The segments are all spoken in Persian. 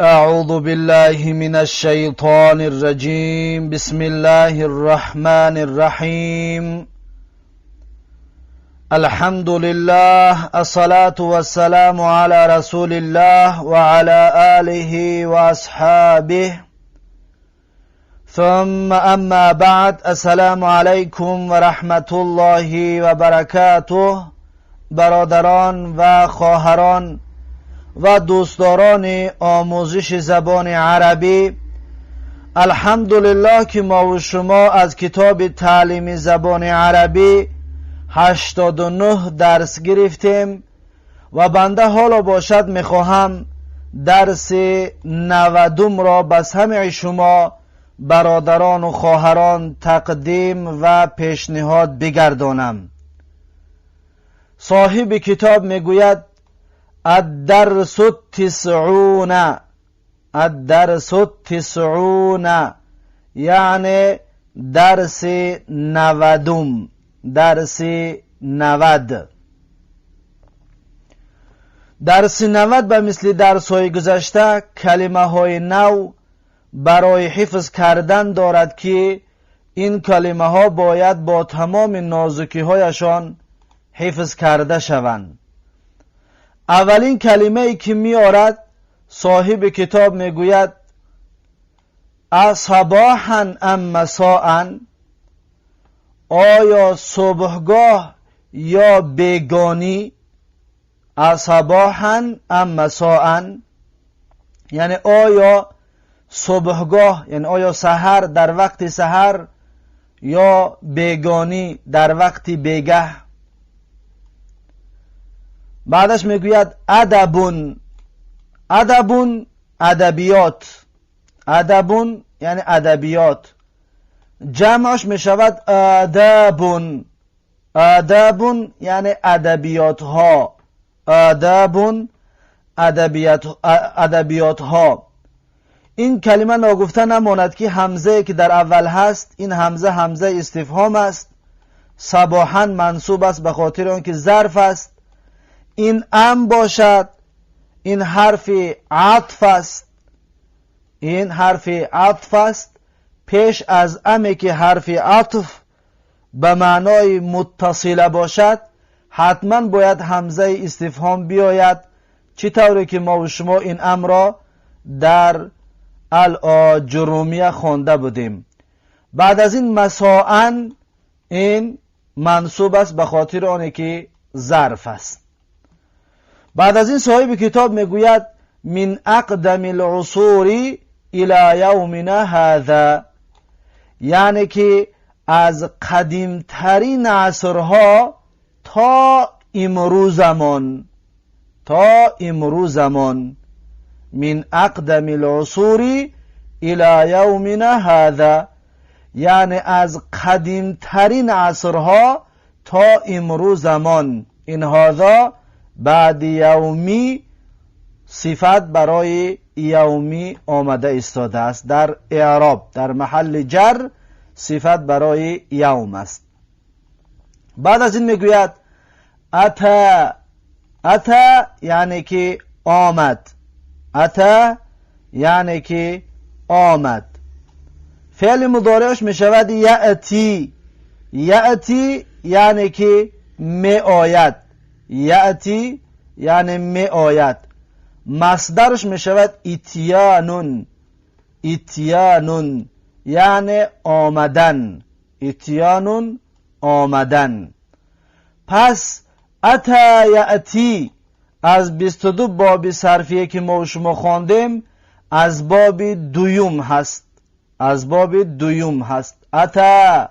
أعوذ بالله من الشيطان الرجيم. بسم الله الرحمن الرحيم. الحمد لله، الصلاة والسلام على رسول الله وعلى آله وأصحابه، ثم أما بعد. السلام علیکم و رحمت الله و برکاته. برادران و خواهران و دوستداران آموزش زبان عربی، الحمدلله که ما و شما از کتاب تعلیم زبان عربی 89 درس گرفتیم و بنده حالا باشد میخواهم درس 90 را به سمع شما برادران و خواهران تقدیم و پیشنهاد بگردانم. صاحب کتاب میگوید الدرس التسعون، الدرس التسعون یعنی درس 90. درس 90. درس 90 به مثل درس های گذشته کلمه های نو برای حفظ کردن دارد که این کلمه ها باید با تمام نازکی هایشان حفظ کرده شوند. اولین کلمه ای که می آرد صاحب کتاب می گوید صباحا ام مساء، آیا صبحگاه یا بیگانی؟ صباحا ام مساء یعنی آیا صبحگاه، یعنی آیا سحر در وقت سحر یا بیگانی در وقت بیگه. بعدش میگوید ادبون، ادبون ادبیات، ادبون یعنی ادبیات، جمعش میشود آدابون، آدابون یعنی ادبیات ها، آدابون ادبیات ها. این کلمه ناگفته نماند که همزه که در اول هست این همزه همزه استفهام است. صباحا منصوب است به خاطر آنکه ظرف است. این ام باشد، این حرف عطف است، این حرف عطف است. پیش از امی که حرف عطف به معنای متصله باشد حتما باید همزه استفهام بیاید، چی طوری که ما و شما این ام را در الاجرومیه خوانده بودیم. بعد از این مساء این منصوب است به خاطر آنه که ظرف است. بعد از این صاحب کتاب میگوید من اقدم العصور الى یومنا هذا، یعنی که از قدیمترین عصرها تا امروزمان، تا امروزمان. من اقدم العصور الى یومنا هذا یعنی از قدیمترین عصرها تا امروزمان. این هذا بعد یومی صفت برای یومی آمده استاده است. در اعراب در محل جر صفت برای یوم است. بعد از این میگوید اتا، اتا یعنی که آمد، اتا یعنی که آمد. فعل مضارعش میشود یأتی، یأتی یعنی که می آید، یأتی یعنی می آید. مصدرش می شود اتیانون، اتیانون یعنی آمدن، اتیانون آمدن. پس اتا یأتی از 22 باب صرفیه که ما و شما خواندیم از باب دویم هست، از باب دویم هست. اتا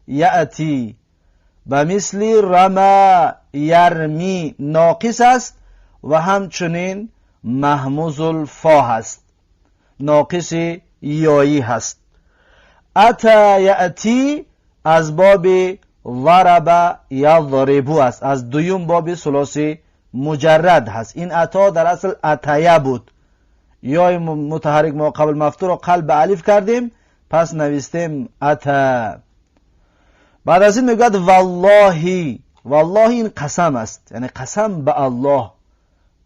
یأتی به مثل رما یرمی ناقص است و همچنین محموز الفا هست، ناقص یایی هست. اتا یأتی از باب ضرب یضربو است، از دویم باب ثلاثی مجرد هست. این اتا در اصل اتیه بود، یا متحرک ما قبل مفتوح رو قلب الف کردیم پس نوشتیم اتا. بعد از این میگوید والله، والله این قسم است، یعنی قسم به الله.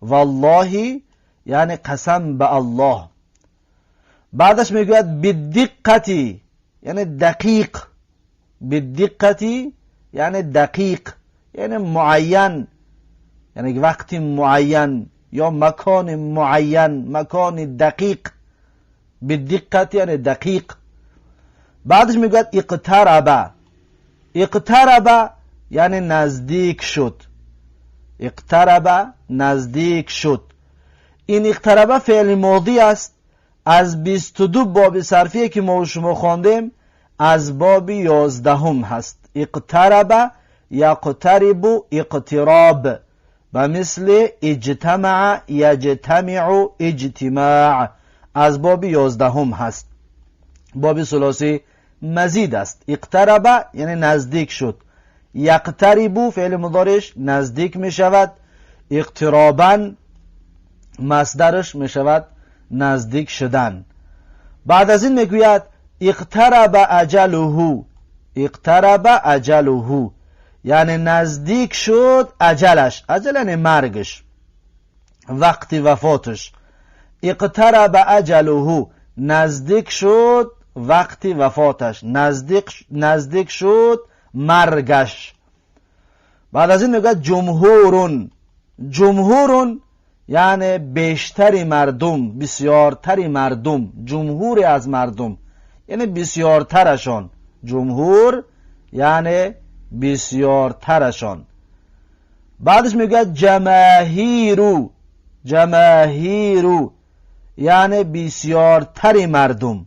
والله یعنی قسم به الله. بعدش میگوید بدقتی یعنی دقیق، بدقتی یعنی دقیق یعنی معین، یعنی وقت معین یا مکان معین، مکان دقیق. بدقت یعنی دقیق. بعدش میگوید اقترب، اقترب یعنی نزدیک شد، اقترب نزدیک شد. این اقترب فعل ماضی است از 22 باب صرفیه که ما شما خواندیم از باب 11 هست. اقترب یقترب اقتراب و مثل اجتمع یجتمع اجتماع از باب 11 هست. باب ثلاثی مزید است. اقترب یعنی نزدیک شد، یقترب فعل مضارعش نزدیک می شود، اقترابا مصدرش می شود نزدیک شدن. بعد از این میگوید اقترب اجله، اقترب اجله یعنی نزدیک شد اجلش، اجل یعنی مرگش، وقت وفاتش. اقترب اجله نزدیک شد وقت وفاتش، نزدیک شد مرگش. بعد از این میگوید جمهورون، جمهورون یعنی بیشتری مردم، بسیارتری مردم، جمهوری از مردم یعنی بسیارترشان، جمهور یعنی بسیارترشان. بعدش میگوید جماهیرو، جماهیرو یعنی بسیارتری مردم،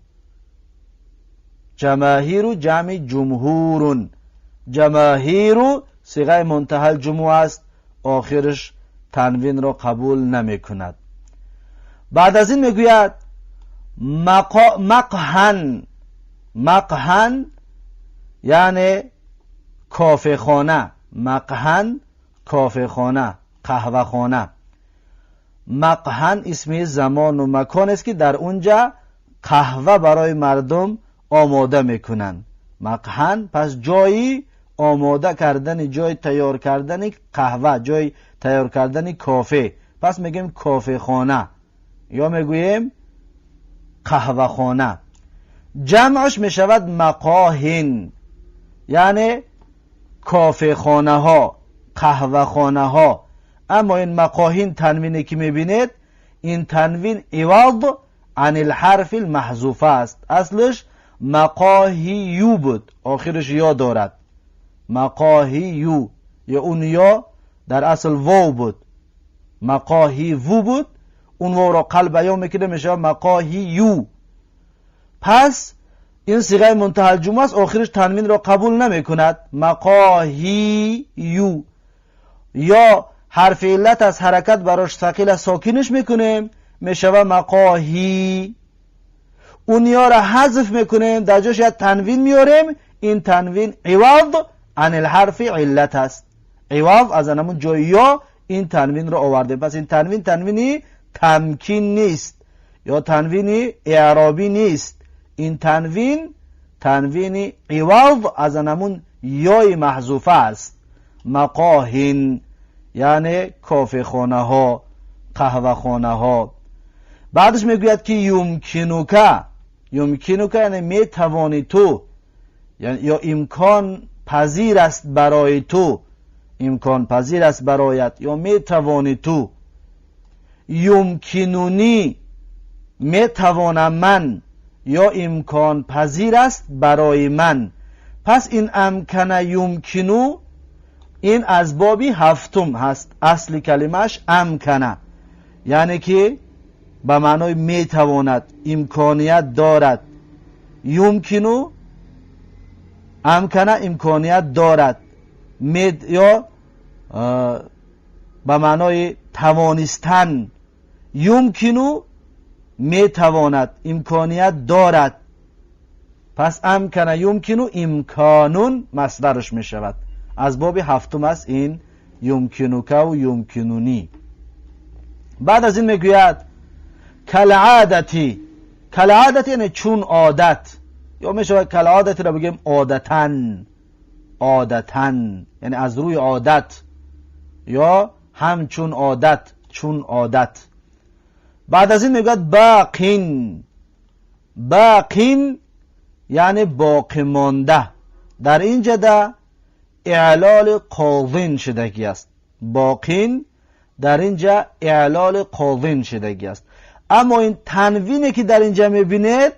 جماهیرو جمع جمهورون. جماهیرو صیغه منتهی الجموع است، آخرش تنوین را قبول نمی کند. بعد از این میگوید مقهن، مقهن یعنی کافه خانه، مقهن کافه خانه، قهوه خانه. مقهن اسم زمان و مکان است که در اونجا قهوه برای مردم آماده میکنن. مقهن پس جایی آماده کردن، جای تیار کردن قهوه، جای تیار کردن کافه، پس میگیم کافه خانه یا میگوییم قهوه خانه. جمعش میشود مقاهن یعنی کافه خانه ها، قهوه خانه ها. اما این مقاهن تنوینی که میبینید این تنوین عوض عن الحرف المحذوف است، اصلش مقاهیو بود، آخرش یا دارد، مقاهیو، یا اون یا در اصل واو بود، مقاهیو بود، اون واو را قلب یا میکنه میشه مقاهیو. پس این صیغه منتهی الجموع است، آخرش تنوین را قبول نمی کند، مقاهیو. یا حرف علت از حرکت براش ثقیل ساکنش میکنیم میشه مقاهی. اون یا را حذف میکنیم در جاش یا تنوین میاریم، این تنوین عوض عن الحرف علت است، عوض از همون جای یا این تنوین را آورده. پس این تنوین تنوینی تمکین نیست یا تنوینی اعرابی نیست، این تنوین تنوینی عوض از همون یای محذوفه است. مقاهن یعنی کافه خانه ها، قهوه خانه ها. بعدش میگوید که یمکنوکه، یمکنوکه یعنی میتوانی تو، یعنی یا امکان پذیر است برای تو، امکان پذیر است برایت یا میتوانی تو. یمکنونی میتوانم من یا امکان پذیر است برای من. پس این امکنه یمکنو این از بابی هفتم هست، اصل کلمش امکنه یعنی که به معنای میتواند، امکانیت دارد. یمکنو امکنه امکانیت دارد، یا به معنای توانستن. یمکنو میتواند، امکانیت دارد. پس امکنه یمکنو امکانون مصدرش میشود، از باب هفتم است این یمکنوکه و یمکنونی. بعد از این میگوید کالعادتی، کالعادت یعنی چون عادت، یا میشه کالعادتی را بگیم عادتن، عادتن یعنی از روی عادت یا همچون عادت، چون عادت. بعد از این میگوید باقین. باقین یعنی باقی مانده. در اینجا ده اعلال قاضین شدگی است. باقین در اینجا اعلال قاضین شدگی است. اما این تنوینی که در اینجا میبینید،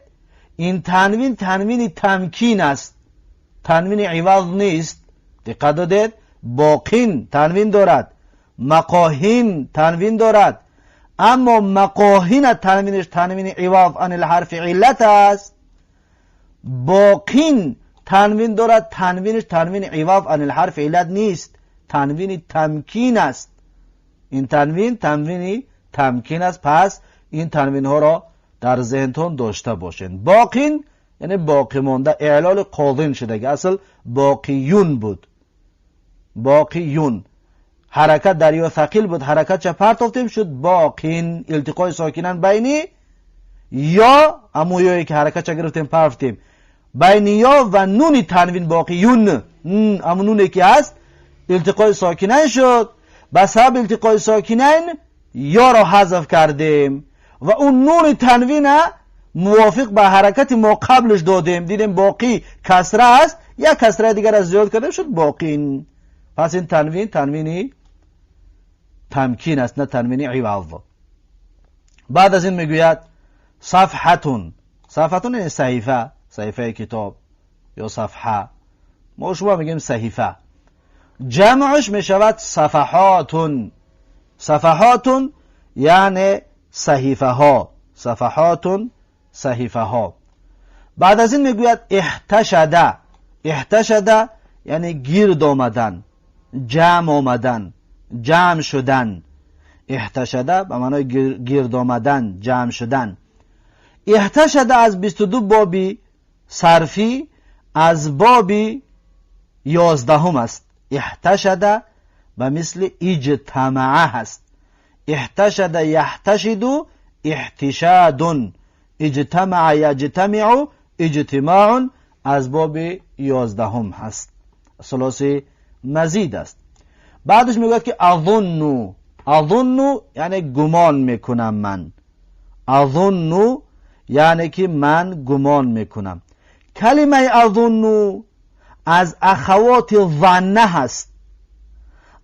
این تنوین تنوین تمکین است، تنوین عوض نیست. دقت دادید؟ باقین تنوین دارد، مقاهین تنوین دارد، اما مقاهین تنوینش تنوین عوض عن الحرف علت است. باقین تنوین دارد، تنوینش تنوین عوض عن الحرف علت نیست، تنوین تمکین است. این تنوین تنوینی تمکین است. پس این تنوین ها را در ذهنتون داشته باشین. باقین یعنی باقی مانده، اعلال قاضین شده. اصل باقیون بود. باقیون حرکت در یا ثقیل بود، حرکت چه پرتافتیم شد باقین. التقای ساکنان بینی یا امو یایی که حرکت چه گرفتیم پرفتیم بین یا و نون تنوین باقیون. امو نونی که هست التقای ساکنان شد، بسبب التقای ساکنان یا را حذف کردیم و اون نون تنوین موافق به حرکت ما قبلش دادیم. دیدیم باقی کسره است، یا کسره دیگر از زیاد کردیم شد باقین. پس این تنوین تنوینی تمکین است، نه تنوینی عوض. بعد از این میگوید صفحتون. صفحتون یعنی صحیفه، صحیفه کتاب یا صفحه. ما شما میگیم صحیفه. جمعش میشود صفحاتون. صفحاتون یعنی صحیفه ها. صفحاتون صحیفه ها. بعد از این میگوید احتشده. احتشده یعنی گرد آمدن، جمع آمدن، جمع شدن. احتشده به معنای گرد آمدن، جمع شدن. احتشده از 22 بابی صرفی از بابی 11 است. احتشده به مثل اجتماع هست. احتشده یحتشد احتشاد. اجتماع یجتمع اجتماع از باب 11 هست، ثلاثی مزید است. بعدش میگه که اظن. اظن یعنی گمان میکنم من. اظن یعنی که من گمان میکنم. کلمه اظن از اخوات ظن هست.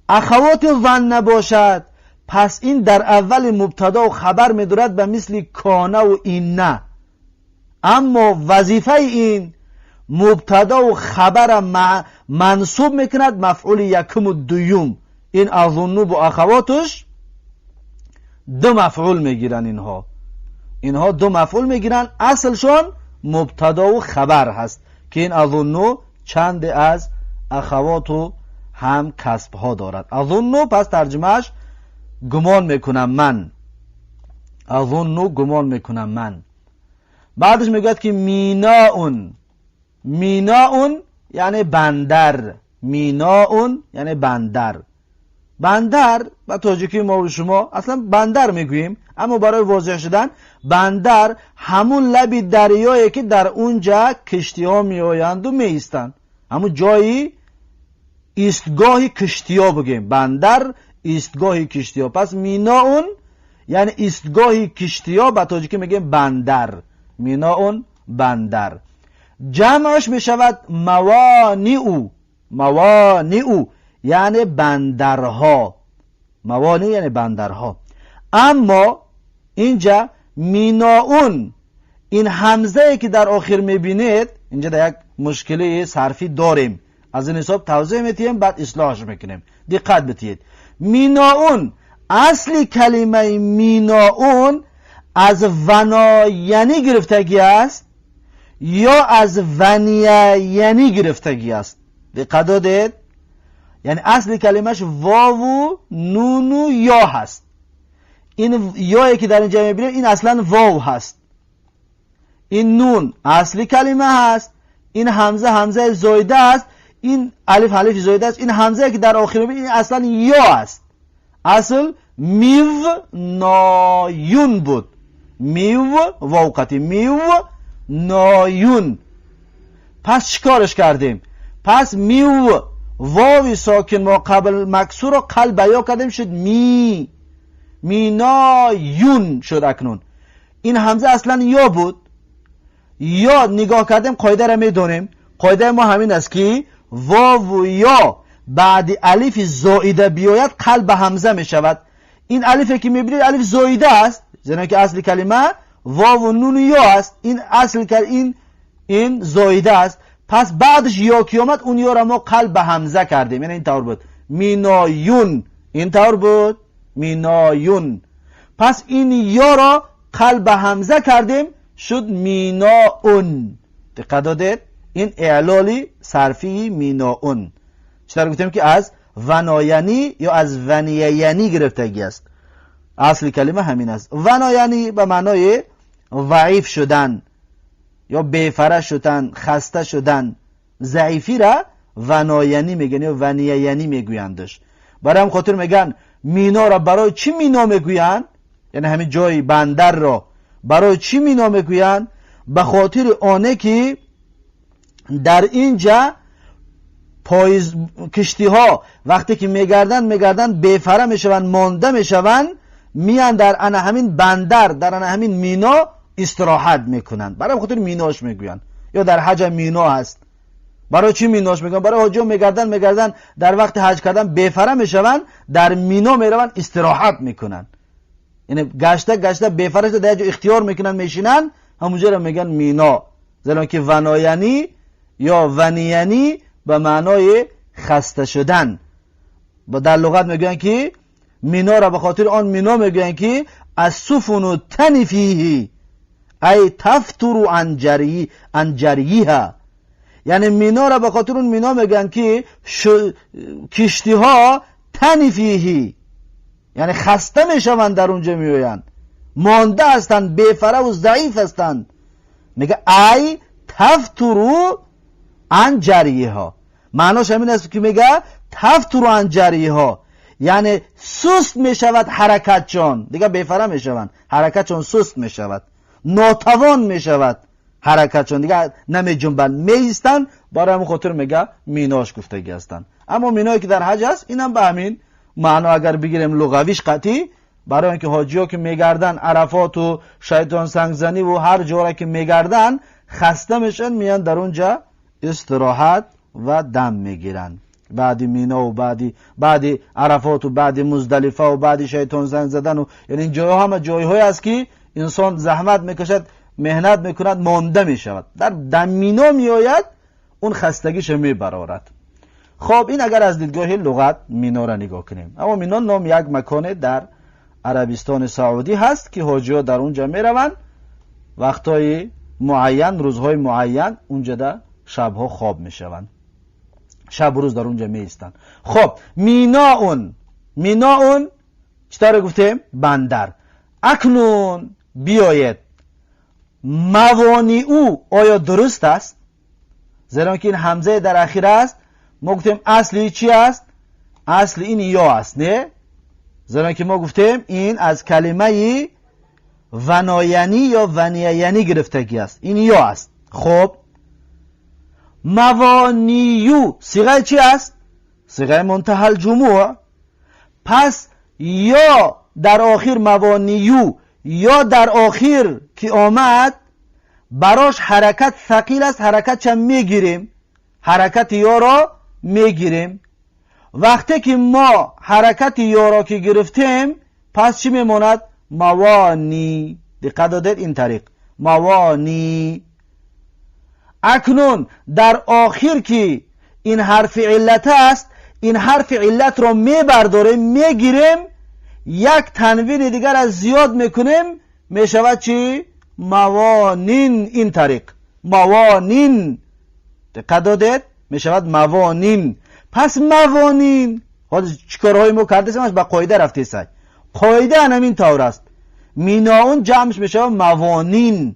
اخوات ظن باشد پس این در اول مبتدا و خبر میدارد به مثل کانه و اینه. اما وظیفه این مبتدا و خبر منصوب میکند مفعول یکم و دویم. این اظن با اخواتش دو مفعول میگیرن. اینها دو مفعول میگیرن. اصلشون مبتدا و خبر هست که این اظن چند از اخواتو هم کسب ها دارد. اظن پس ترجمهش گمان میکنم من. اظن گمان میکنم من. بعدش میگوید که میناون. میناون یعنی بندر. میناون یعنی بندر. بندر با تاجیکی ما و شما اصلا بندر میگوییم، اما برای واضح شدن بندر همون لبی دریایی که در اونجا کشتی ها می آیند و می ایستند. همون جایی ایستگاهی کشتی ها بگیم. بندر ایستگاهی کشتی ها. پس میناون یعنی ایستگاهی کشتی ها، با تاجیکی میگیم بندر. میناون بندر. جمعش میشود موانئو. موانئو یعنی بندرها. موانع یعنی بندرها. اما اینجا میناون این همزه که در آخر میبینید، اینجا در یک مشکلی صرفی داریم. از این حساب توضیح میتیم بعد اصلاحش میکنیم. دقت بدید. میناون اصلی کلمه میناون از ونایانی گرفتگی است یا از ونیانی گرفتگی است. دقت دادید؟ یعنی اصل کلمهش واو و نون و یا هست. این یایی که در اینجا میبینید این اصلا واو هست. این نون اصلی کلمه هست. این همزه همزه زایده است. این الف الف زایده است. این همزه که در آخر میبینید این اصلا یا است. اصل میو نایون بود. میو واوقتی میو نایون. پس چیکارش کردیم؟ پس میو واوی ساکن ما قبل مکسور رو قلب بیا کردیم شد می. مینایون شد اکنون. این همزه اصلا یا بود، یا نگاه کردیم قاعده را میدونیم. قاعده ما همین است که واو و یا بعد الف زائده بیاید قلب همزه می شود. این الفی که میبینید الف زائده است، زیرا که اصل کلمه واو و نون و یا است. این اصل این زائده است. پس بعدش یا که اومد اون یا را ما قلب همزه کردیم. یعنی این طور بود مینایون، این طور بود مینایون. پس این یا را قلب همزه کردیم شد میناون. دقت دادید؟ این اعلالی صرفی میناون. چطور گفتیم که از ونایانی یا از ونیانی گرفتگی است. اصل کلمه همین است. ونایانی به معنای ضعیف شدن یا بیفره شدن، خسته شدن. ضعیفی را ونایانی میگن یا ونیانی میگویندش. برای هم خاطر میگن مینا را برای چی مینا میگوین؟ یعنی همین جای بندر را برای چی مینا میگوین؟ به خاطر آنه که در اینجا کشتی ها وقتی که میگردن بیفره میشون، مانده میشون، میان در انا همین بندر، در انا همین مینا استراحت میکنن. برای خاطر میناش میگوین. یا در حج مینا هست. برای چی میناش میگن؟ برای حاجی میگردن در وقت حج کردن بیفره میشون، در مینا میرون استراحت میکنن. یعنی گشته بیفره شده در جا اختیار میکنن میشینن، همونجا رو میگن مینا. زیرا که ونایانی یا ونیانی به معنای خسته شدن. در لغت میگن که مینا را به خاطر آن مینا میگن که السفن تنفیه ای تفتر عن جریها. یعنی مینا را به خاطر اون مینا میگن که کشتی ها تنفیه، یعنی خسته میشوند، در اونجا میویند، مانده هستند، بیفره و ضعیف هستند. میگه ای تفترو عن جریها. معناش همین است که میگه تفترو عن جریها، یعنی سست میشود حرکتشان. دیگه بیفره میشوند، حرکتشان سست میشود، ناتوان میشود حرکتشان، دیگه نمی جنبند، میستن. برای همون خاطر میگه میناش گفتگی هستند. اما مینایی که در حج است اینم به همین معنا اگر بگیریم لغویش قطعی، برای اینکه حاجی ها که میگردن عرفات و شیطان سنگزنی و هر جا که میگردن خسته میشن، میان در اونجا استراحت و دم میگیرن. بعد مینا و بعد عرفات و بعد مزدلفه و بعد شیطان زنگ زدن و یعنی این جایها همه جایهایی است که انسان زحمت میکشد، مهنت میکند، مانده میشود. در مینا میآید اون خستگیش میبرارد. خب این اگر از دیدگاه لغت مینا را نگاه کنیم. اما مینا نام یک مکان در عربستان سعودی هست که حاجی‌ها در اونجا میروند وقتای معین، روزهای معین اونجا در شبها خواب میشوند، شب و روز در اونجا میستن. خب میناون چطور گفتیم؟ بندر. اکنون بیاید موانی او آیا درست است؟ زیرا که این حمزه در اخیر است. ما گفتیم اصلی چی است؟ اصل این یا است، نه؟ زیرا که ما گفتیم این از کلمه ونایانی یا ونیانی گرفتگی است، این یا است. خب موانیو صیغه چی است؟ صیغه منتهی الجموع. پس یا در آخر موانیو، یا در آخر که آمد براش حرکت ثقیل است، حرکت چم میگیریم، حرکت یا را میگیریم. وقتی که ما حرکت یا را که گرفتیم پس چی میماند؟ موانی. دقت دادید؟ این طریق موانی. اکنون در آخر که این حرف علت است، این حرف علت را میبرداریم، میگیریم، یک تنوین دیگر از زیاد میکنیم، میشود چی؟ موانین. این طریق موانین. دقت دادید؟ میشود موانین. پس موانین حالا چیکارهای ما کرده سمش با قاعده رفته سای. قاعده همین طور است. میناون جمعش میشود موانین،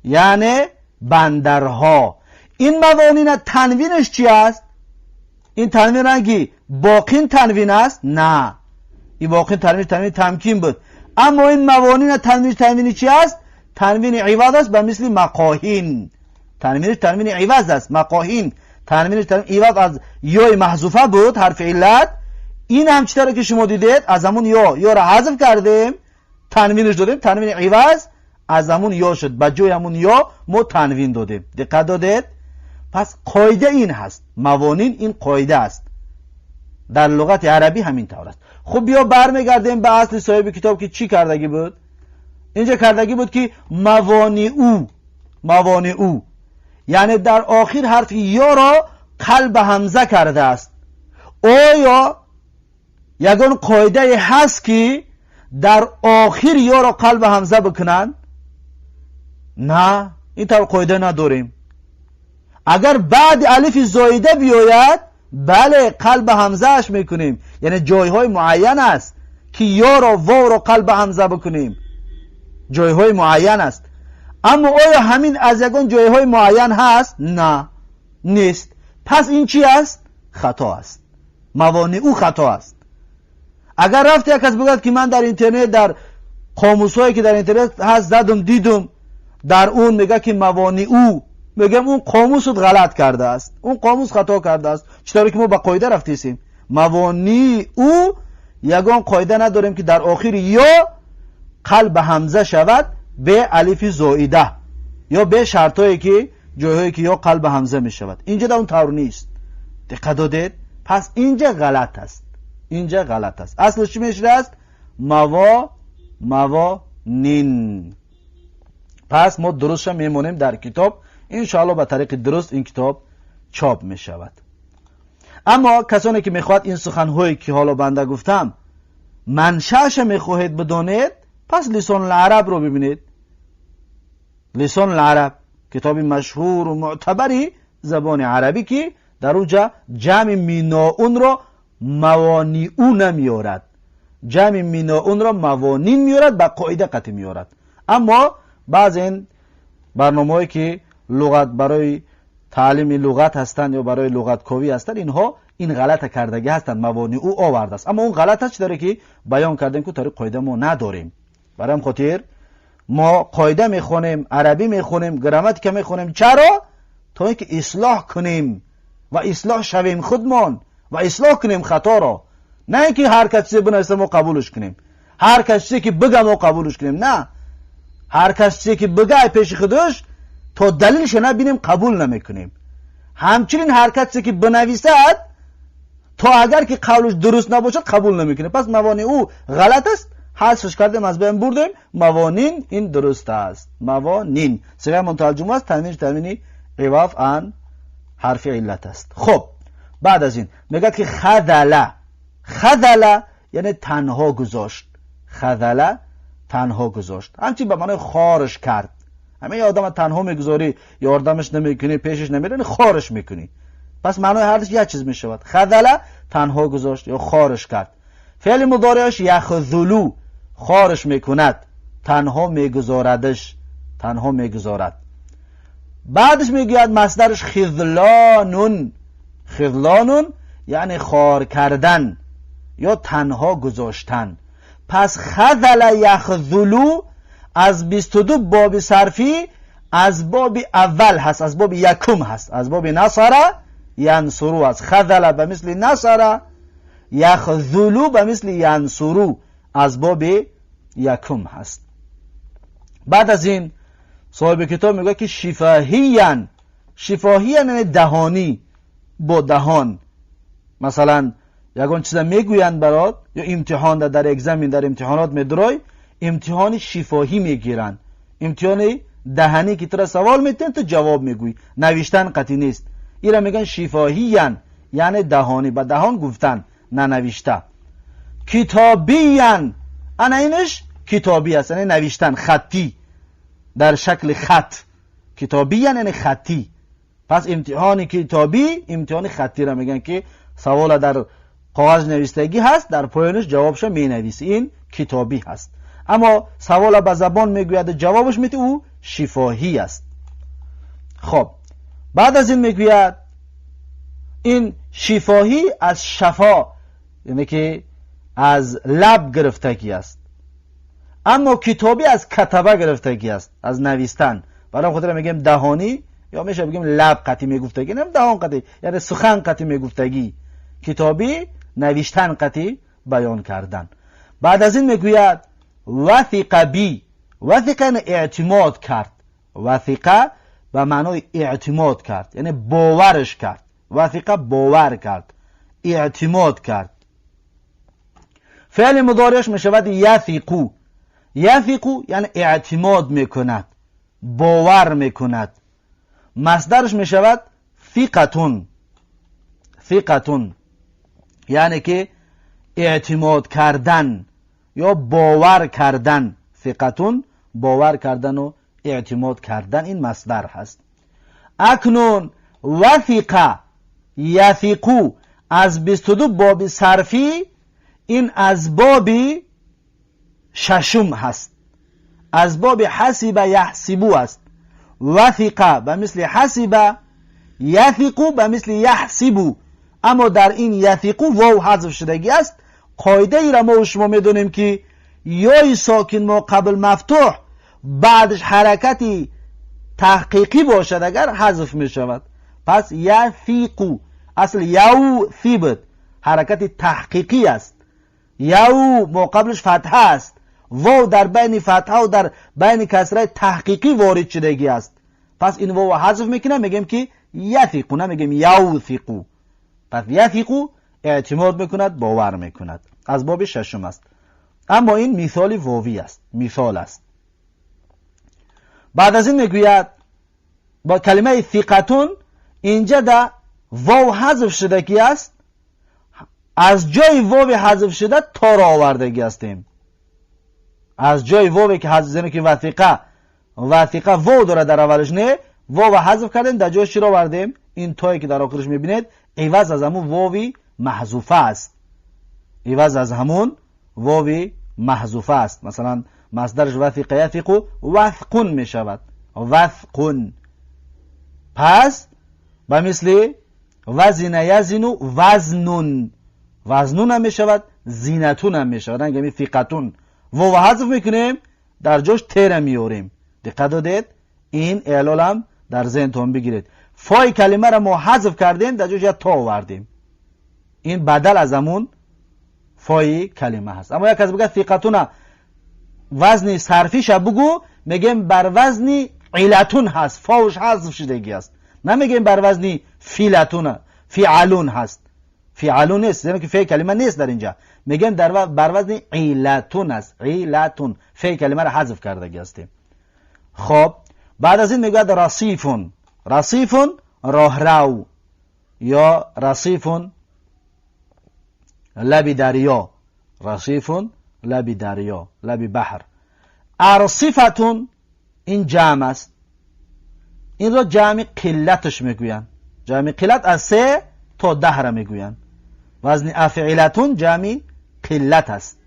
یعنی بندرها. این موانین تنوینش چی است؟ این تنوین رنگی باقین تنوین است؟ نه، این باقین تنوین تمکین بود. اما این موانین تنوینی چی است؟ تنوین عوض است، به مثل مقاهین. تنوین عوض است، مقاهین. تنوین عوض از یای محذوفه بود، حرف علت. این هم چطوره که شما دیدید از همون یا را حذف کردیم، تنوینش دادیم، تنوین عوض از همون یا شد، با جای همون یا ما تنوین دادیم. دقت دادید؟ پس قاعده این هست، موانین این قاعده است، در لغت عربی همین طور است. خب بیا برمیگردیم به اصل صاحب کتاب که چی کردگی بود. اینجا کردگی بود که موانی او یعنی در آخر حرف یا را قلب همزه کرده است. آیا یگان قاعده هست که در آخر یا را قلب همزه بکنن؟ نه، این طور قاعده نداریم. اگر بعد الف زایده بیاید بله قلب همزه اش میکنیم، یعنی جایهای معین است که یا را واو را قلب همزه بکنیم، جایهای معین است. اما آیا همین از یگان جایهای معین هست؟ نه، نیست. پس این چی است؟ خطا است. موانع او خطا است. اگر رفت یک کس بگوید که من در اینترنت در قاموس هایی که در اینترنت هست زدم دیدم در اون میگه که موانع او، میگم اون قاموس غلط کرده است، اون قاموس خطا کرده است. چطوری که ما با قاعده رفتیم؟ موانع او یگان قاعده نداریم که در آخر یا قلب همزه شود به الف زائده یا به شرطایی که جایهایی که یا قلب همزه می شود. اینجا در اون طور نیست. دقت دادید؟ پس اینجا غلط است. اینجا غلط است. اصلش چی میشه است؟ موانین. پس ما درستش میمونیم در کتاب. انشاءالله به طریق درست این کتاب چاپ می شود. اما کسانی که میخواد این سخنهایی که حالا بنده گفتم منشأش میخواهید بدونید، پس لسان العرب رو ببینید. لسان العرب کتاب مشهور و معتبری زبان عربی که در اونجا جمع میناون رو موانیون میارد، جمع میناون رو موانین میارد، با قاعده قطعی میارد. اما بعض این برنامه‌ای که لغت برای تعلیم لغت هستند یا برای لغت کاوی هستند، اینها این غلط کردگی هستند، موانع او آورده است. اما اون غلط هست داره که بیان کردیم که طریق قاعده ما نداریم. برای هم خاطر ما قاعده میخونیم، عربی میخونیم، گراماتیک میخونیم. چرا؟ تا اینکه اصلاح کنیم و اصلاح شویم خودمان و اصلاح کنیم خطا را. نه اینکه هر کسی بنویسه ما قبولش کنیم، هر کسی که بگه ما قبولش کنیم. نه، هر کسی که بگه پیش خودش تا دلیلش نبینیم قبول نمیکنیم. همچنین هر کسی که بنویسد تا اگر که قولش درست نباشد قبول نمیکنه. پس موانع او غلط است، حذفش کردیم، از بین بردیم. موانین این درست است. موانین صیغه منتهی الجموع است، تنوین عوض عن حرف علت است. خب بعد از این میگه که خذله یعنی تنها گذاشت. خذله تنها گذاشت، همچنین به معنی خارش کرد. همه آدم تنها میگذاری، یاردمش نمیکنی، پیشش نمیری، خارش میکنی. پس معنی هرش یک چیز میشود. خذله تنها گذاشت یا خارش کرد. فعل مضارعش یخذلو، خارش میکند، تنها میگذاردش، تنها میگذارد. بعدش میگوید مصدرش خذلانون. خذلانون یعنی خار کردن یا تنها گذاشتن. پس خذل یخذلو از 22 باب صرفی از باب اول هست، از باب یکم هست، از باب نصره ینصرو است. خذل به مثل نصره، یخذلو به مثل ینصرو از باب یکم هست. بعد از این صاحب کتاب میگه که شفاهیان یعنی دهانی، با دهان. مثلا یگان چیزا میگویند برات یا امتحان در اگزمین در امتحانات میدرای امتحان شفاهی میگیرن، امتحان دهانی که تو را سوال میتن تو جواب میگوی، نوشتن قطعی نیست. اینا میگن شفاهیان یعنی دهانی، با دهان گفتن نه نوشته. کتابیان انا اینش کتابی است، یعنی نوشتن خطی در شکل خط. کتابیان یعنی خطی. پس امتحان کتابی امتحان خطی را میگن که سوال در کاغذ نوشتگی هست، در پایانش جوابش می نویسی، این کتابی هست. اما سوال به زبان میگوید جوابش میده، او شفاهی است. خب بعد از این میگوید این شفاهی از شفا یعنی که از لب گرفتگی است، اما کتابی از کتبه گرفتگی است، از نوشتن. برای خاطر میگیم دهانی یا میشه بگیم لب قطعی میگفتگی، نه دهان قطعی یعنی سخن قطعی میگفتگی. کتابی نوشتن قطعی بیان کردن. بعد از این میگوید وثق بی. وثق یعنی اعتماد کرد. وثقه به معنای اعتماد کرد، یعنی باورش کرد. وثقه باور کرد، اعتماد کرد. فعل مضارعش میشود یثقو. یثقو یعنی اعتماد میکند، باور میکند. مصدرش میشود ثقتون. ثقتون یعنی که اعتماد کردن یا باور کردن. ثقتون باور کردن و اعتماد کردن، این مصدر هست. اکنون وثق یثقو از 22 باب صرفی این از باب ششم هست، از باب حسب یحسبو است. وثق به مثل حسب، یثقو به مثل یحسبو. اما در این یثقو واو حذف شدگی است. قاعده ای را ما و شما میدونیم که یای ساکن ما قبل مفتوح بعدش حرکتی تحقیقی باشد اگر حذف می شود. پس یثقو اصل یو ثیبت حرکت تحقیقی است. یو ما قبلش فتحه است. واو در بین فتحه و در بین کسره تحقیقی وارد شدگی است. پس این واو حذف میکنه، میگیم که یثقو، نمیگیم یوثقو. پس یثقو اعتماد میکند، باور میکند. از باب ششم است. اما این مثال واوی است، مثال است. بعد از این میگوید با کلمه ثقتون اینجا در واو حذف شدگی است. از جای واو حذف شده تا را آوردگی هستیم. از جای واو که حذف زنه که وثقه واو داره در اولش، نه واو حذف کردیم، در جایش چی را آوردیم؟ این تایی که در آخرش میبینید عوض از همون واوی محذوفه است. عوض از همون واوی محذوفه است. مثلا مصدرش وثق یثق وثقون می شود. وثقون. پس به مثل وزن یزن وزنون. وزنون هم می شود، زینتون هم می شود. نگمی ثقتون واو حذف میکنیم، در جاش تیر میاریم. دقت دادید؟ این اعلال هم در ذهنتون بگیرید. فای کلمه را ما حذف کردیم، در جاش تا آوردیم. این بدل از همون فای کلمه هست. اما یک از بگه ثقتون وزنی صرفیش بگو، میگیم بر وزنی علتون هست، فاوش حذف شدگی است. نمیگیم بر وزنی فعلون هست. فعلون نیست، زمین که فعل کلمه نیست در اینجا. میگیم بر وزن علتون است. علتون فعل کلمه را حذف کرده هستیم. خب بعد از این میگوید رصیفون. رصیفون راهرو یا رصیفون لب دریا. رصیفون لب دریا، لب بحر. ارصفتون این جمع است. این را جمع قلتش میگوین. جمع قلت از 3 تا 10 را میگوین. وزن افعلتون جمع قلت است.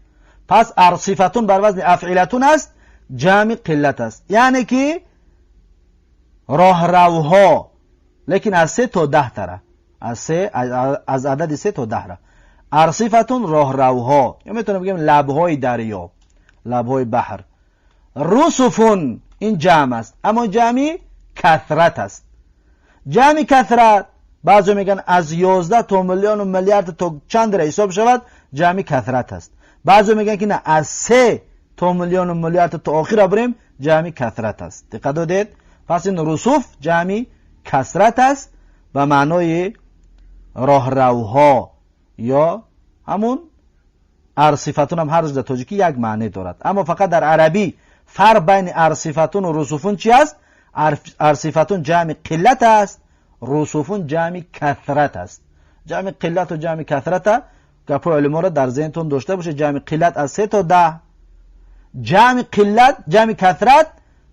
پس ارصفتون بر وزن افعلتون است، جمع قلت است. یعنی که راهروها، لیکن از 3 تا 10 تره. از عدد 3 تا 10 را. ارصفتون راهروها، یا میتونم بگم لبهای دریا، لبهای بحر. رصفون این جمع است، اما جمع کثرت است. جمع کثرت بعضی میگن از 11 تا میلیون و میلیارد تا چند را حساب شود، جمع کثرت است. بعضی میگن که نه، از 3 تا میلیون و میلیارد تا آخر بریم، جمع کثرت است. دقت دادید؟ پس این رصف جمع کثرت است به معنای راهروها یا همون ارصفتون. هم هر روز در تاجیکی یک معنی دارد، اما فقط در عربی فرق بین ارصفتون و رصفون چی است؟ ارصفتون جمع قلت است، رصفون جمع کثرت است. جمع قلت و جمع کثرت گپای علما را در ذهنتون داشته باشه. جمع قلت از 3 تا 10. جمع قلت جمع کثرت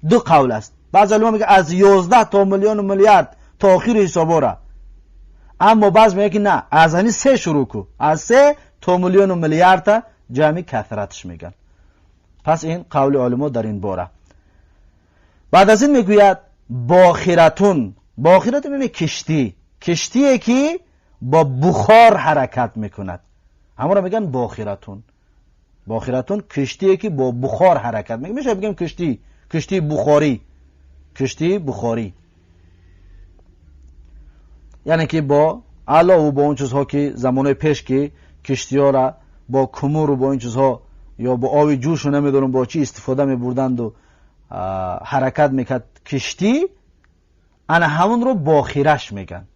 دو قول است. بعض علما میگه از 11 تا میلیون و میلیارد تا آخر حسابا را. اما بعض میگه که نه، از همین 3 شروع کو، از 3 تا میلیون و میلیارد تا جمع کثرتش میگن. پس این قول علما در این باره. بعد از این میگوید باخرتون. باخرتون یعنی کشتی. کشتیه که با بخار حرکت میکند، همون را میگن باخرتون. باخرتون کشتیه که با بخار حرکت میکنه. میشه بگیم کشتی بخاری. کشتی بخاری یعنی که با علاوه با اون چیزها که زمانه پیش که کشتی ها را با کمور و با این چیزها یا با آب جوش و نمیدونم با چی استفاده میبردند و حرکت میکرد کشتی، انا همون رو باخیرش میگن.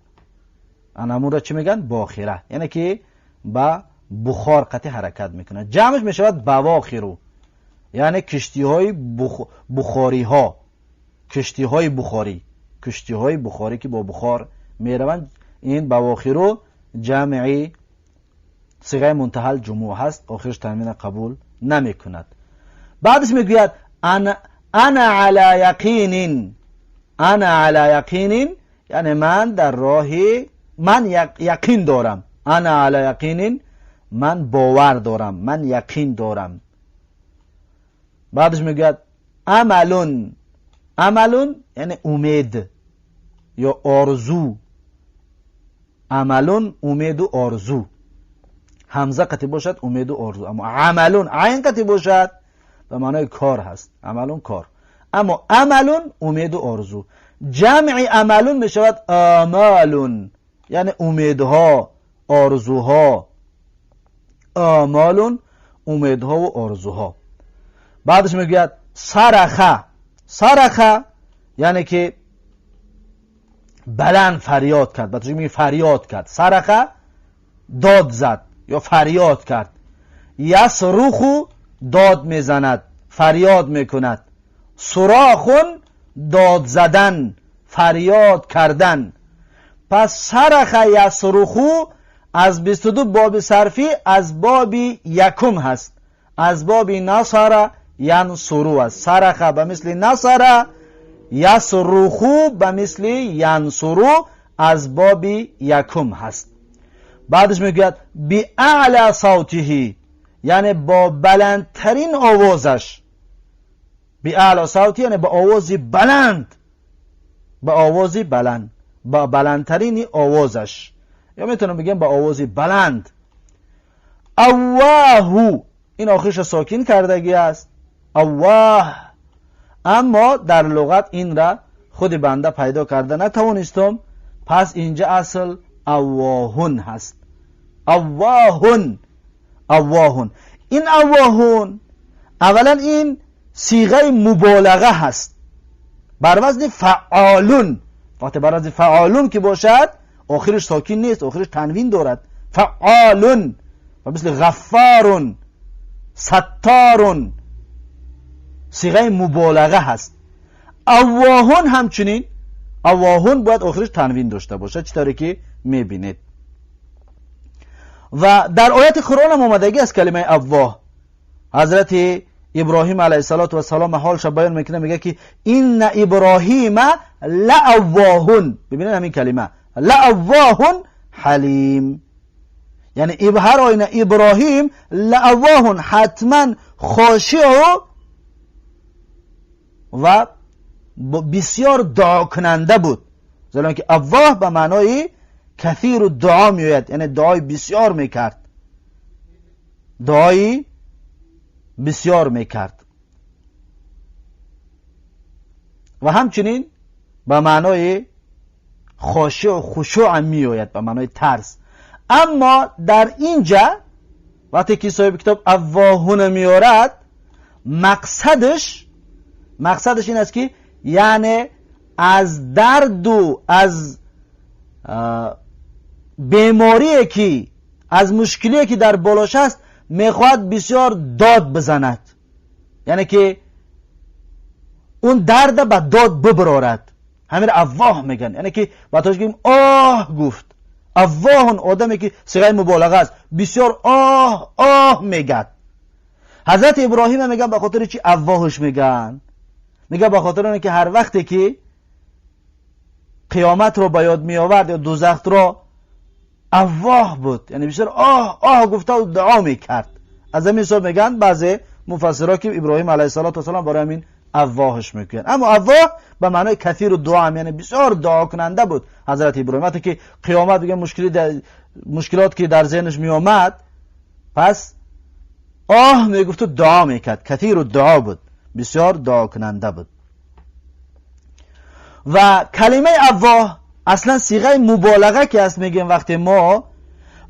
انا همون رو چی میگن؟ باخیره، یعنی که با بخار قطع حرکت میکنه. جمعش میشود بواخیرو، یعنی کشتی های بخاری ها، کشتی های بخاری، کشتی های بخاری که با بخار میروند. این بواخیرو جمعی صیغه منتهی الجموع هست، آخرش تنوین قبول نمی کند. بعدش میگوید انا علی یقین، انا علی یقین، یعنی من در راه، من یقین دارم. انا علی یقین، من باور دارم، من یقین دارم. بعدش میگوید عملون، عملون یعنی امید یا آرزو. عملون امید و آرزو، همزه قطعی باشد امید و آرزو. اما عملون عین قطعی باشد به معنای کار هست، عملون کار. اما عملون امید و آرزو. جمع عملون می شود آمالون، یعنی امیدها، آرزوها. آمالون امیدها و آرزوها. بعدش میگوید صرخه، صرخه یعنی که بلند فریاد کرد. بعدش میگه فریاد کرد. صرخه داد زد یا فریاد کرد. یصرخ داد میزند، فریاد میکند. صراخون داد زدن، فریاد کردن. پس صرخ یصرخ از 22 باب صرفی از باب یکم هست، از باب نصر ینصرو است. صرخ به مثل نصر، یصرخ به مثل ینصرو از باب یکم هست. بعدش میگوید بی اعلی صوته، یعنی با بلندترین آوازش. بی اعلی صوته یعنی با آوازی بلند، با آوازی بلند، با بلندترین آوازش، یا میتونم بگم با آوازی بلند. اواه، این آخرش ساکن کردگی است، اواه. اما در لغت این را خود بنده پیدا کرده نتوانستم، پس اینجا اصل اواهون هست. اواهون، اواهون. این اواهون اولا این صیغه مبالغه هست بر وزن فعالون. وقتی بر وزن فعالون که باشد آخرش ساکن نیست، آخرش تنوین دارد. فعالون و مثل غفارون، ستارون، صیغه مبالغه هست. اواهون همچنین، اواهون باید آخرش تنوین داشته باشد، چطوری که میبینید. و در آیت قرآن هم آمدگی از کلمه اواه. حضرت ابراهیم علیه السلام حالش بیان میکنه، میگه که این ابراهیم لأواهون. ببینید همین کلمه لأواهون حلیم، یعنی هر آینه ابراهیم لأواهون حتما خاشع و بسیار دعا کننده بود. زیرا که اواه به معنای کثیر دعا میآید، یعنی دعای بسیار میکرد، دعای بسیار میکرد. و همچنین به معنای خاشع و خشوع میآید، به معنای ترس. اما در اینجا وقتی که صاحب کتاب اواهون میارد، مقصدش این است که یعنی از درد و از بیماری که، از مشکلی که در بالاش است میخواد بسیار داد بزند، یعنی که اون درد به داد ببرارد. همین اواه میگن، یعنی که بعدش گیم آه گفت. اواهون آدمی که صیغه مبالغه است، بسیار آه آه میگد. حضرت ابراهیم میگن به خاطر چی اواهش میگن؟ میگه به خاطر اینه که هر وقتی که قیامت رو به یاد می آورد یا دوزخ رو، اواه بود، یعنی بسیار آه آه گفته و دعا میکرد. از همین حساب میگن بعضی مفسرها که ابراهیم علیه السلام برای همین اواهش میگن. اما اواه به معنای کثیر دعا هم، یعنی بسیار دعا کننده بود حضرت ابراهیم. وقتی که قیامت دیگه مشکلات که در ذهنش می آمد، پس آه میگفت و دعا میکرد، کثیر دعا بود، بسیار دعا کننده بود. و کلمه اواه اصلا صیغه مبالغه که است، میگیم وقتی ما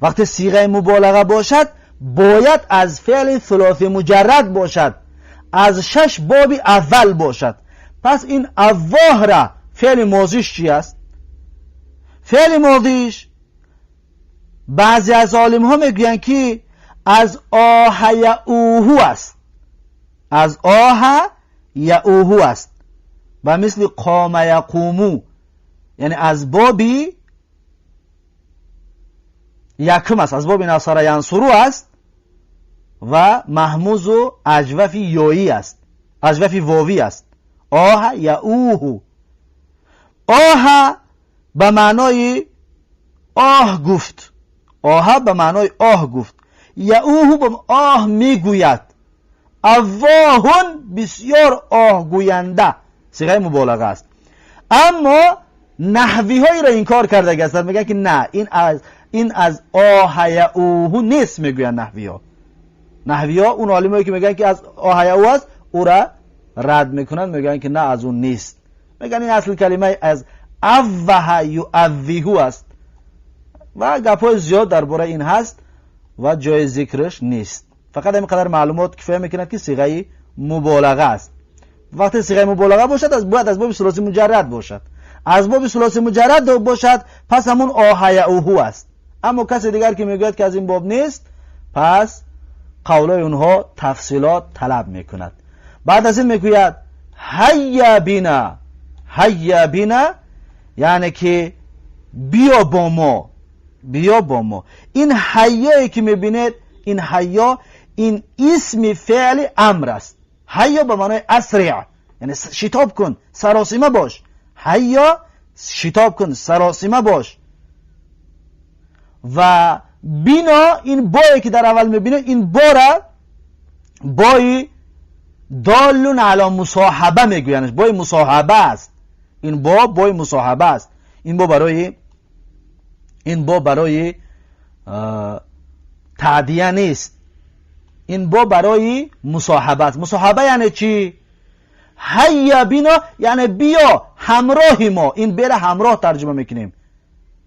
وقتی صیغه مبالغه باشد باید از فعل ثلاثی مجرد باشد، از 6 باب اول باشد. پس این اواه را فعل ماضیش چی است؟ فعل ماضیش بعضی از عالم ها میگوین که از آه یعوهو است، از آه یعوهو است و مثل قام یقومو، یعنی از بابی یکم است، از باب نصر ینصرو است و محموز و اجوف یایی است، اجوف واوی است. آه یعوهو، آه به معنای آه گفت، آه به معنای آه گفت، یعوهو به آه میگوید، اواهون بسیار آه گوینده، صیغه مبالغه است. اما نحوی هایی را انکار کرده است، میگن که نه این از آه یعوهو نیست، میگوین نحوی ها. نحوی ها اون عالمایی که میگن که از آه یعوهو است او را رد میکنن، میگن که نه از اون نیست، میگن این اصل کلمه از اوه یعوهو است و گپای زیاد درباره این هست و جای ذکرش نیست. فقط اینقدر معلومات کفایه میکنه که صیغه مبالغه است. وقتی صیغه مبالغه باشد باید از باب ثلاثی مجرد باشد، از باب ثلاثی مجرد باشد پس همون آه یعوهو است. اما کسی دیگر که میگوید که از این باب نیست، پس قولای اونها تفصیلات طلب میکند. بعد از این میگوید هیا بینا، هیا بینا یعنی که بیا با ما، بیا با ما. این هیایی که میبینید، این هیا این اسم فعل امر است. هیا به معنای اسرع، یعنی شتاب کن، سراسیمه باش. هیا شتاب کن، سراسیمه باش. و بینا این بایی که در اول میبینه، این بارا بای دالون علی مصاحبه میگوینش، بای مصاحبه است. این با بای مصاحبه است. این با برای تعدیه نیست، این با برای مصاحبه است. مصاحبه یعنی چی؟ هیا بینا یعنی بیا همراه ما. این بیر همراه ترجمه میکنیم،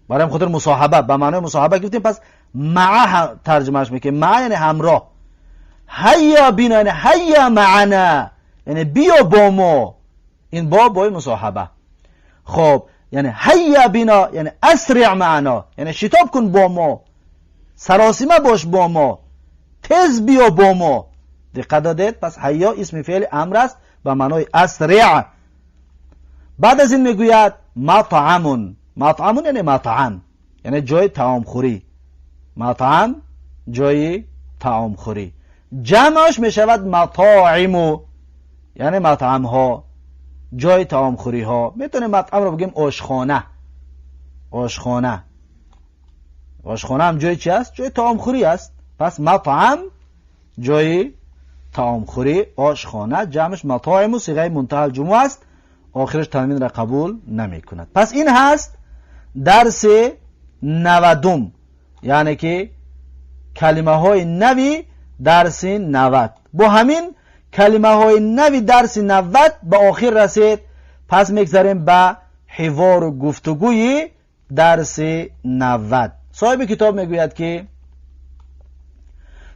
برای خاطر مصاحبه به معنای مصاحبه گفتیم، پس مع ترجمهش میکنیم. مع یعنی همراه. هیا بینا یعنی هیا معنا، یعنی بیا با ما. این بای مصاحبه. خب یعنی هیا بینا یعنی اسرع معنا، یعنی شتاب کن با ما، سراسیمه باش با ما، تز بیا با ما. دقت دادید؟ پس هیا اسم فعل امر است به معنای اسرع. بعد از این میگوید مطعم. مطعم یعنی مطعم، یعنی جای طعام خوری. مطعم جای طعام خوری. جمعش میشود مطاعم، یعنی مطعم ها، جای طعام خوری ها. میتونیم مطعم رو بگیم آشخانه. آشخانه، آشخانه هم جای چی است؟ جای طعام خوری است. پس مطعم جای طعام خوری، آشخانه جمعش مطاعم و صیغه منتهی الجموع است، آخرش تنوین را قبول نمی کند. پس این هست درس 90، یعنی که کلمه های نوی درس 90. با همین کلمه های نوی درس 90 به آخر رسید. پس میگذاریم به حوار و گفتگوی درس 90. صاحب کتاب میگوید که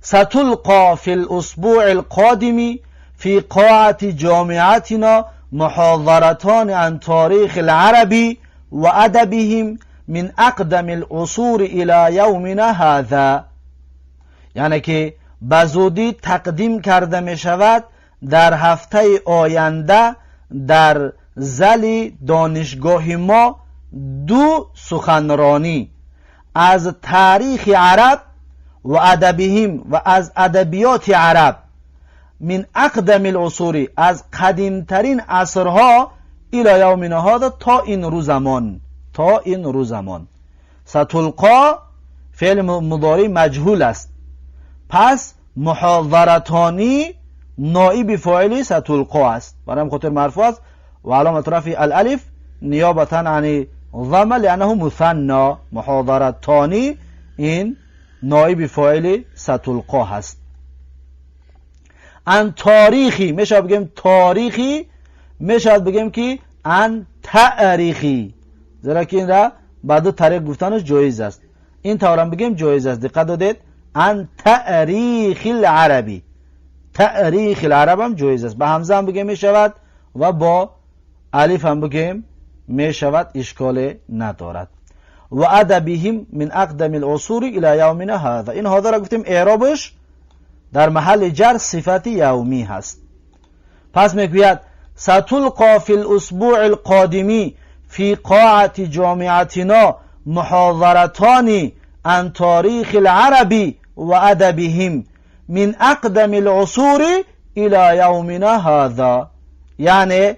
ستلقى في الاسبوع القادم في قاعة جامعتنا محاضرتان عن تاريخ العرب وأدبهم من أقدم العصور إلى يومنا هذا. یعنی که بزودی تقدیم کرده می شود در هفته آینده در زل دانشگاه ما 2 سخنرانی از تاریخ عرب و ادبهم و از ادبیات عرب، من اقدم العصور از قدیمترین عصرها، الی یومنا هذا تا این روزمان، تا این روزمان. ستلقا فعل مضارع مجهول است، پس محاضرتانی نائب فاعل ستلقا است، برای خاطر مرفوع است و علامت رفع الالف نیابتا عن ضمه لانه مثنى. محاضرتانی این نائب فاعل ستلقا هست. ان تاریخی میشه بگیم تاریخی، میشه بگیم که ان تاریخی، زیرا که این را بعد طریق گفتنش جایز است. این طورم بگیم جایز است. دقت دادید؟ ان تاریخ العربی، تاریخ العرب هم جایز است. با همزه هم بگیم می شود و با الف هم بگیم می شود، اشکال ندارد. و ادبهم من اقدم العصور الى یومنا هذا. این هذا را گفتیم اعرابش در محل جر صفت یومی هست. پس میگوید ستلقى في الاسبوع القادم في قاعة جامعتنا محاضرتان عن تاریخ العرب و ادبهم من اقدم العصور الى یومنا هذا. یعنی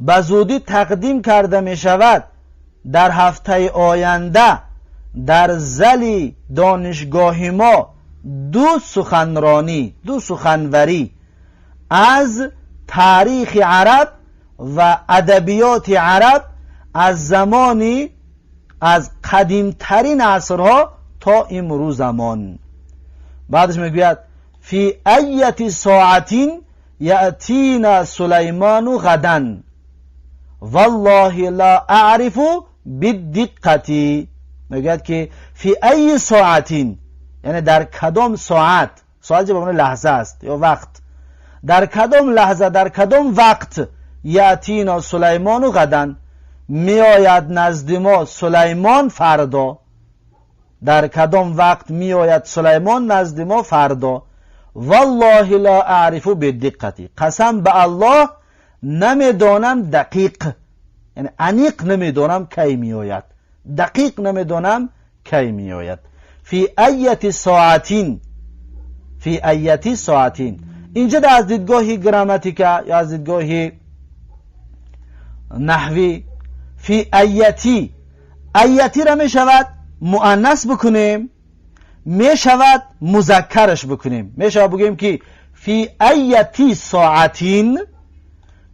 بزودی تقدیم کرده می شود در هفته آینده در زلی دانشگاه ما دو سخنوری از تاریخ عرب و ادبیات عرب از زمانی از قدیمترین عصرها تا امروز زمان. بعدش میگوید فی ایت ساعت یأتینا سلیمان غدا والله لا اعرف بالدقه. میگوید که فی ای ساعت، یعنی در کدام ساعت، ساعت به معنی لحظه است یا وقت، در کدام لحظه در کدام وقت یأتینا سلیمان غدا، می آید نزد ما سلیمان فردا. در کدام وقت می آید سلیمان نزد ما فردا. والله لا اعرف بالدقه، قسم به الله نمیدانم دقیق، یعنی انیق نمیدانم کی می آید، دقیق نمیدانم کی می آید. فی ایت ساعتین، فی ایت ساعتین. اینجا از دیدگاه گراماتیکا یا از دیدگاه نحوی فی ایتی، ایتی را می شود مؤنث بکنیم، می شود مذکرش بکنیم. می شود بگیم که فی ایتی ساعتین،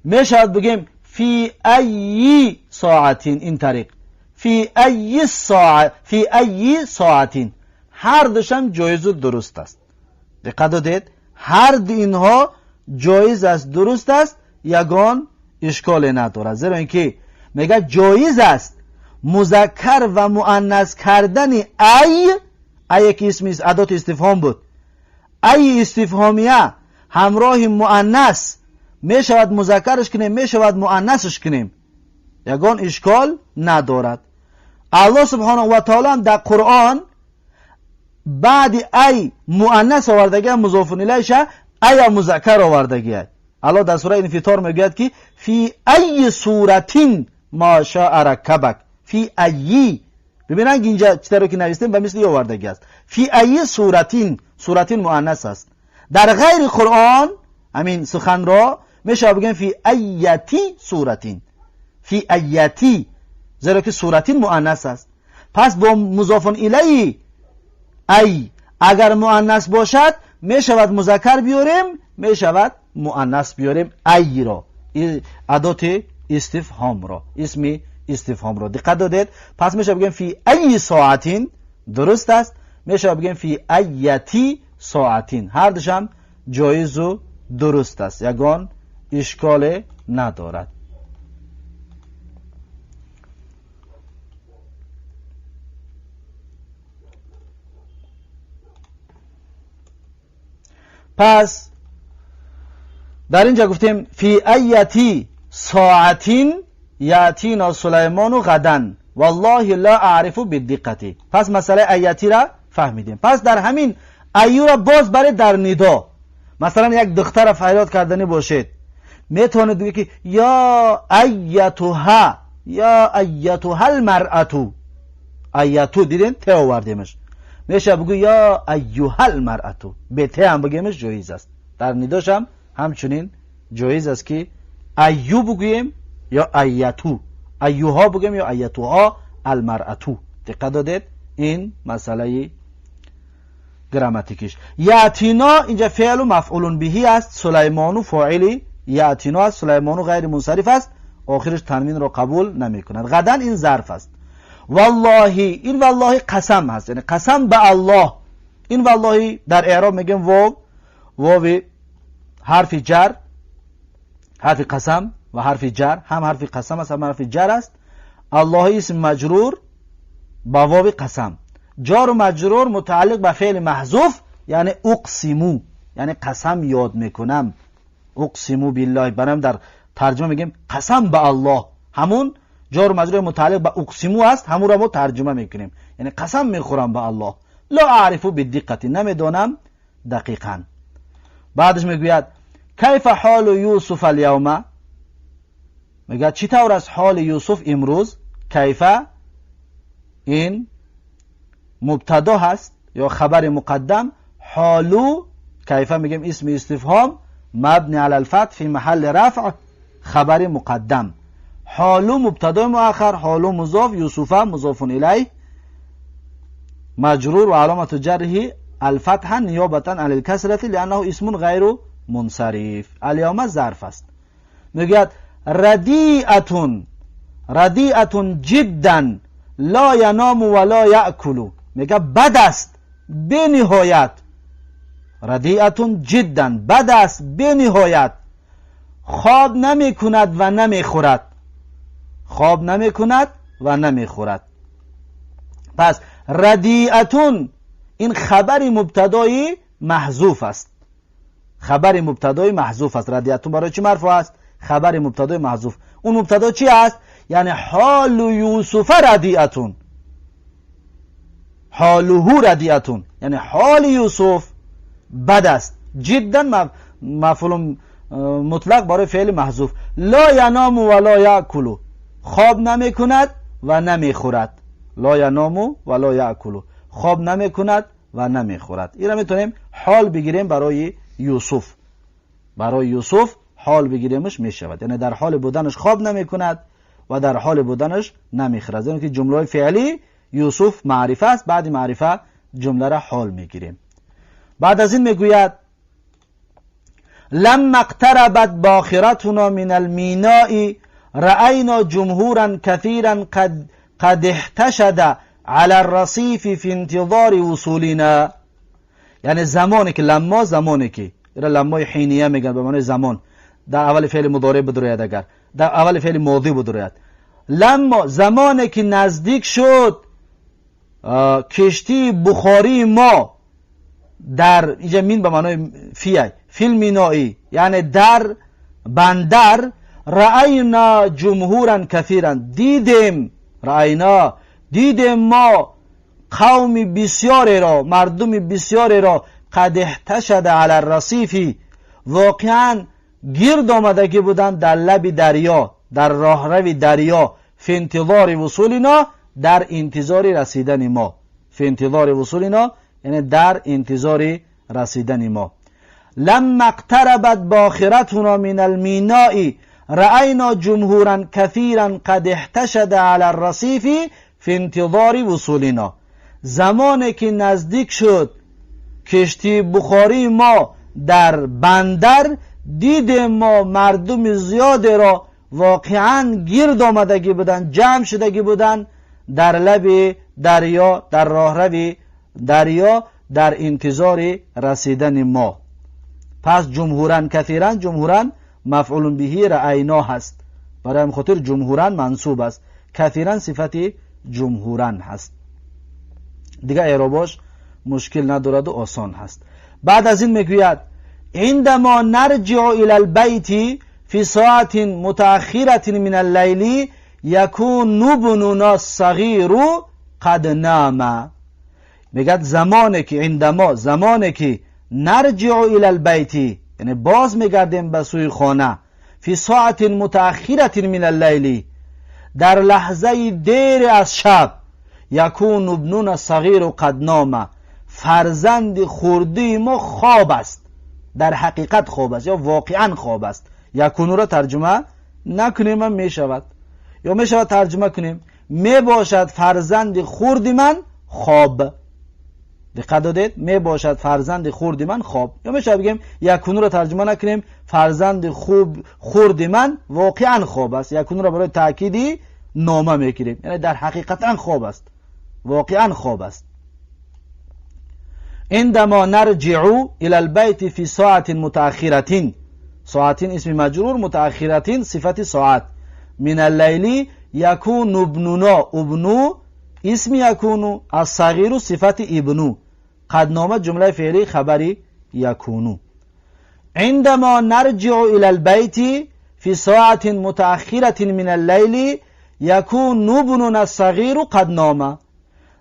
می شود بگیم فی ای ساعتین. این طریق فی ای ساعت، فی ای ساعتین، هر دوشم جایز و درست است. دقت دادید؟ هر دو اینها جایز است، درست است، یگان اشکال ندارد. زیرا اینکه میگه جایز است مذکر و مؤنث کردن ای که اسم ادات استفهام بود، ای استفهامیه همراه مؤنث می شود مذکرش کنیم، می شود مؤنثش کنیم، یگان اشکال ندارد. الله سبحانه و تعالی در قرآن بعد ای مؤنث آوردگی مضاف الیهش ای مذکر آوردگی. الله در سوره انفطار میگوید که فی ای صورتین ما شاء رکبک. فی ای، ببینن اینجا چطور که نوشتیم به مثل آوردگی است. فی ای صورتین، صورتین مؤنث است. در غیر قرآن همین سخن را میشه بگیم فی ایتی صورتین، فی ایتی، زیرا که صورتین مؤنث است. پس با مضاف الیه ای اگر مؤنث باشد می شود مذکر بیاریم، می شود مؤنث بیاریم ای را، ادات استفهام را، اسم استفهام را. دقت دادید؟ پس می شود بگیم فی ای ساعتین، درست است. می شود بگیم فی ایتی ساعتین، هر دوشم جایز و درست است، یگان اشکال ندارد. پس در اینجا گفتیم فی ایتی ساعتین یاتینا سلیمان غدا والله لا اعرف بالدقه. پس مسئله ایتی را فهمیدیم. پس در همین ایو را باز برای در ندا، مثلا یک دختر فریاد کردنی باشید، میتونید بگید که یا ایتها، یا ایتها المرأتو. ایتو دیدین ته آوردیمش، میشه بگو یا ایها المرأتو، به ته هم بگیمش جایز است. در نداش هم همچنین جایز است که ایو بگویم یا ایتو، ایوها بگویم یا ایتوها المرأتو. دقت دادید؟ این مسئله گراماتیکیش. یاتینا اینجا فعل و مفعول بهی است، سلیمانو فاعلی، یاتینا است، سلیمانو غیر منصرف است، آخرش تنوین را قبول نمی کند. غدا این ظرف است. والله، این والله قسم هست، یعنی قسم به الله. این والله در اعراب میگیم واو حرف جر، حرف قسم و حرف جر، هم حرف قسم است هم حرف جر است. الله اسم مجرور با واو قسم. جار و مجرور متعلق به فعل محذوف یعنی اقسمو، یعنی قسم یاد میکنم. اقسمو بالله، برام در ترجمه میگیم قسم به الله، همون جار و مجرور متعلق به اقسمو است، همون را ما ترجمه میکنیم یعنی قسم میخورم به الله. لا اعرفو بدقت، نمیدونم دقیقاً. بعدش میگوید کیف حال یوسف اليوم، میگه چی طور است حال یوسف امروز. کیف این مبتدا هست یا خبر مقدم، حالو کیف میگیم اسم استفهام مبنی علی الفتح فی محل رفع خبر مقدم. حالو مبتدا مؤخر، حالو مضاف، یوسف مضاف الیه مجرور و علامت جره الفتح نیابتا عن الکسرة لانه اسم غیر منصرف. الیوم ظرف است. میگه ردیعتون، ردیعتون جدا لا ینام ولا یأکل، میگه بد است به نهایت. ردیعتون جدا بد است به نهایت، خواب نمی کند و نمی خورد. خواب نمی کند و نمی خورد. پس ردیعتون این خبر مبتدای محذوف است. خبر مبتدای محذوف است. ردیعتون برای چی مرفوع است؟ خبر مبتدای محذوف. اون مبتدا چی است؟ یعنی حال یوسف ردیعتون، حاله ردیعتون یعنی حال یوسف بد است. جدا مفعول مطلق برای فعل محذوف. لا ینام ولا یأکل، خواب نمی کند و نمی خورد. لا ینام ولا یأکل، خواب نمی کند و نمی خورد. این را میتونیم حال بگیریم برای یوسف. برای یوسف حال بگیریمش می شود، یعنی در حال بودنش خواب نمی کند و در حال بودنش نمی خورد. یعنی که جمله فعلی یوسف معرفه است، بعد معرفه جمله را حال میگیریم. بعد از این میگوید لما اقتربت باخرتنا من المیناء رأینا جمهورا كثيرا قد احتشد على الرصيف في انتظار وصولنا. یعنی زمانی که لما، زمانی که ایرا لمای حینیه میگن به معنی زمان، در اول فعل مضارع بدروید، اگر در اول فعل ماضی بدروید. لما زمانی که نزدیک شد کشتی بخاری ما در اینجا مین به معنی فیل مینایی یعنی در بندر. رأینا جمهورا کثیرا، دیدیم، رأینا دیدیم ما قوم بسیاری را، مردم بسیاری را قد احتشد علی الرصیف واقعا گرد آمدگی بودند در لب دریا، در راهروی دریا. فی انتظار وصولنا در انتظار رسیدن ما. فی انتظار وصولنا یعنی در انتظار رسیدن ما. لما اقتربت باخرتنا من المیناء رأینا جمهورا كثيرا قد احتشد على الرصيف فی انتظار وصولنا. زمانی که نزدیک شد کشتی بخاری ما در بندر، دیدیم ما مردم زیادی را واقعا گرد آمدگی بودن، جمع شدگی بودن در لب دریا، در راهروی دریا، در انتظار رسیدن ما. پس جمهورن کثیرن، جمهورن مفعول به رأینا هست، برای همین خاطر جمهورن منصوب است. کثیرن صفت جمهورن هست، دیگه اعرابش مشکل ندارد و آسان هست. بعد از این میگوید عندما نرجع الى البيت في ساعة متأخرة من الليل يكون ابننا الصغير قد نام. میگه زمانی که عندما، زمانی که نرجع الى البيت یعنی باز میگردیم به سوی خانه، فی ساعت متأخرة من الليل در لحظه دیر از شب، یکون ابننا صغیر قد نام فرزند خردی ما خواب است، در حقیقت خواب است یا واقعا خواب است. یکونو را ترجمه نکنیم هم میشود، یا میشود ترجمه کنیم می باشد فرزند خرد من خواب. دقت دادید؟ می باشد فرزند خرد من خواب. یا میشه بگیم یکونو را ترجمه نکنیم فرزند خرد من واقعا خواب است. یکونو را برای تأکیدی نامه میگیریم، یعنی در حقیقتا خواب است، واقعا خواب است. عندما نرجع الى البيت في ساعة متأخرة، ساعت اسم مجرور، متأخرة صفت ساعت، من الليل يكون ابننا، ابنو اسم یکونو، الصغیر صفت ابنو، قدنامه جمله فعلی خبری یکونو. عندما نرجع الى البيت في ساعة متأخرة من الليل يكون ابننا الصغير قد نام.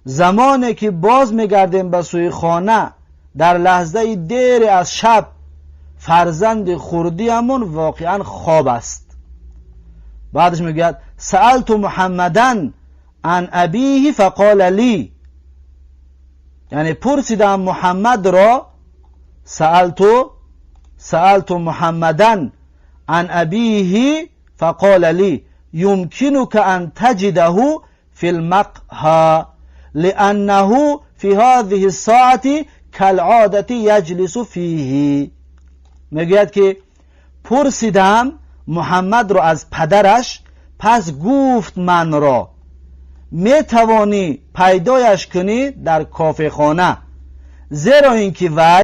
زمانی که باز میگردیم به سوی خانه در لحظه دیر از شب، فرزند خردیمون واقعا خواب است. بعدش میگه سألت محمدًا عن ابیه فقال لی، یعنی پرسیدم محمد را، سألت محمدًا عن ابیه فقال لی يمكنك ان تجده في المقهى لأنه في هذه الساعة كالعادة يجلس فيه. میگوید که پرسیدم محمد را از پدرش، پس گفت من را می توانی پیدایش کنی در کافه خانه، زیرا اینکه وی